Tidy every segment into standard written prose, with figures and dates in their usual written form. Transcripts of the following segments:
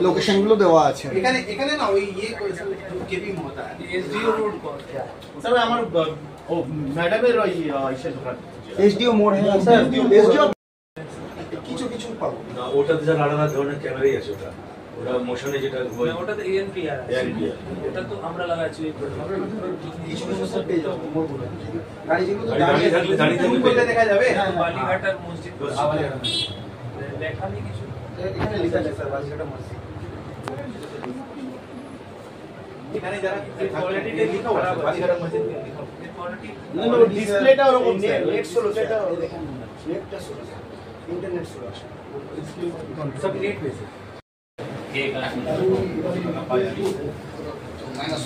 Location গুলো দেওয়া আছে এখানে না ওই ইয়ে কেবিং হতা है एसडीओ रोड को স্যার আমার ও ম্যাডামের ওই ইসের দোকান এসডিও মোড় है স্যার এসডিও কিছু কিছু পাবো না ওটাতে যা আলাদা ধরনের ক্যামেরাই আছে ওটা মোশনে যেটা ওটা তো এএনপিআর ওটা তো আমরা লাগাচ্ছি কিছু কিছু স্যার পেয়ে যাবো মোড়গুলো গাড়ি যেগুলো দাঁড়িয়ে থাকলে করতে দেখা যাবে বালিঘাটার মসজিদ লেখা নেই কিছু এখানে লেখা আছে স্যার বালিঘাটা মসজিদ এখানে যারা কোয়ালিটি লেখা আছে বালিঘাটার মসজিদ লেখা কোয়ালিটি না ডিসপ্লেটা ওরকম স্যার নেট স্লো সেটা দেখেন নেটটা স্লো इंटरनेट स्लो सब नेट पे से एक माइनस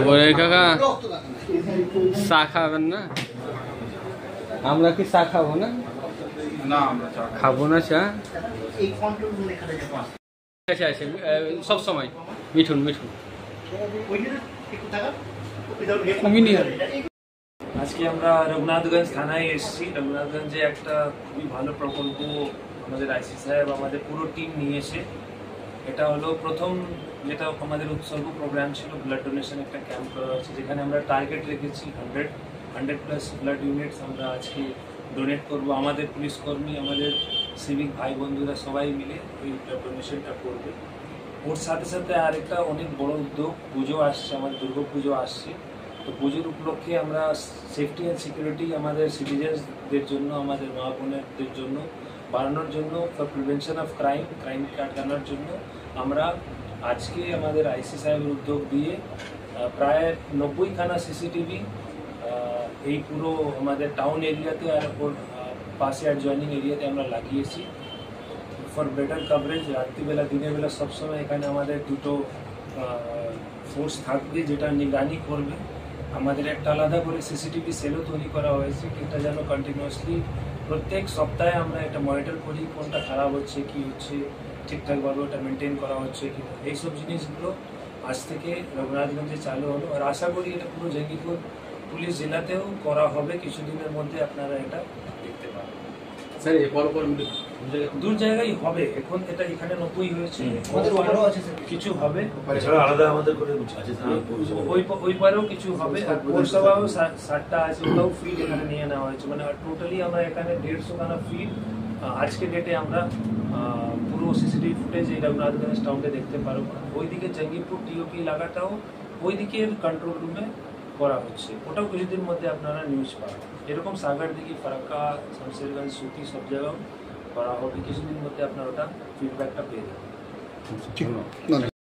বলে কাকা চা খাবেন না? আমরা কি চা খাবো না? না আমরা চা খাবো না চা। এই কন্ট্রোল লেখাটা আছে আছে সব সময় মিঠুন মিঠুন আজকে আমরা রঘুনাথগঞ্জ থানায় এসেছি। রঘুনাথগঞ্জে একটা খুবই ভালো প্রকল্প আমাদের আইসি সাহেব আমাদের পুরো টিম নিয়েছে। এটা হলো প্রথম যেটা আমাদের উৎসর্গ প্রোগ্রাম ছিল, ব্লাড ডোনেশন একটা ক্যাম্প করা হয়েছে, যেখানে আমরা টার্গেট রেখেছি 100+ ব্লাড ইউনিটস আমরা আজকে ডোনেট করব। আমাদের পুলিশ কর্মী, আমাদের সিভিক ভাই বন্ধুরা সবাই মিলে ওই ব্লাড ডোনেশনটা করবে। ওর সাথে সাথে আরেকটা অনেক বড় উদ্যোগ, পুজো আসছে, আমাদের দুর্গা পুজো আসছে। তো পুজোর উপলক্ষে আমরা সেফটি অ্যান্ড সিকিউরিটি আমাদের সিটিজেন্সদের জন্য, আমাদের মা বোনেদের জন্য বাড়ানোর জন্য, ফর প্রিভেনশন অফ ক্রাইমকে আটকানোর জন্য আমরা আজকে আমাদের আইসি সাহেবের উদ্যোগ দিয়ে প্রায় 90খানা সিসিটিভি এই পুরো আমাদের টাউন এরিয়াতে আর ওর পাশে অ্যাডজয়নিং এরিয়াতে আমরা লাগিয়েছি ফর বেটার কভারেজ। রাত্রিবেলা দিনের বেলা সবসময় এখানে আমাদের দুটো ফোর্স থাকবে যেটা নিগরানি করবে। আমাদের একটা আলাদা করে সিসিটিভি সেলও তৈরি করা হয়েছে, এটা যেন কন্টিনিউয়াসলি প্রত্যেক সপ্তাহে আমরা এটা মনিটর করি, কোনটা খারাপ হচ্ছে, কী হচ্ছে, ঠিকঠাকভাবে ওটা মেনটেন করা হচ্ছে কি না। এইসব জিনিসগুলো আজ থেকে রঘুনাথগঞ্জে চালু হলো, আর আশা করি এটা পুরো জঙ্গিপুর পুলিশ জেলাতেও করা হবে কিছুদিনের মধ্যে। আপনারা এটা দেখতে পাবেন স্যার পরপর দূর জায়গায় হবে। এখন এটা এখানে 90 হয়েছে, কিছু হবে আলাদা আমাদের করে আছে, ওই পারেও কিছু হবে। আর পৌরসভাও 60টা আছে, ওটাও ফিড এখানে নিয়ে নেওয়া হয়েছে। মানে টোটালি আমরা এখানে 150খানা ফিড আজকে ডেটে আমরা পুরো সিসিটিভি ফুটেজ এই রঘুনাথগঞ্জ টাউনে দেখতে পারবো। ওইদিকে জঙ্গিপুর টিওপি এলাকাটাও ওইদিকের কন্ট্রোল রুমে করা হচ্ছে, ওটাও কিছুদিন মধ্যে আপনারা নিউজ পাবেন। এরকম সাগরদিঘি, ফারাক্কা, শামশেরগঞ্জ, সুতি সব জায়গাও করা হবে কিছুদিন মধ্যে। আপনারা ওটা ফিডব্যাকটা পেয়ে যাবেন।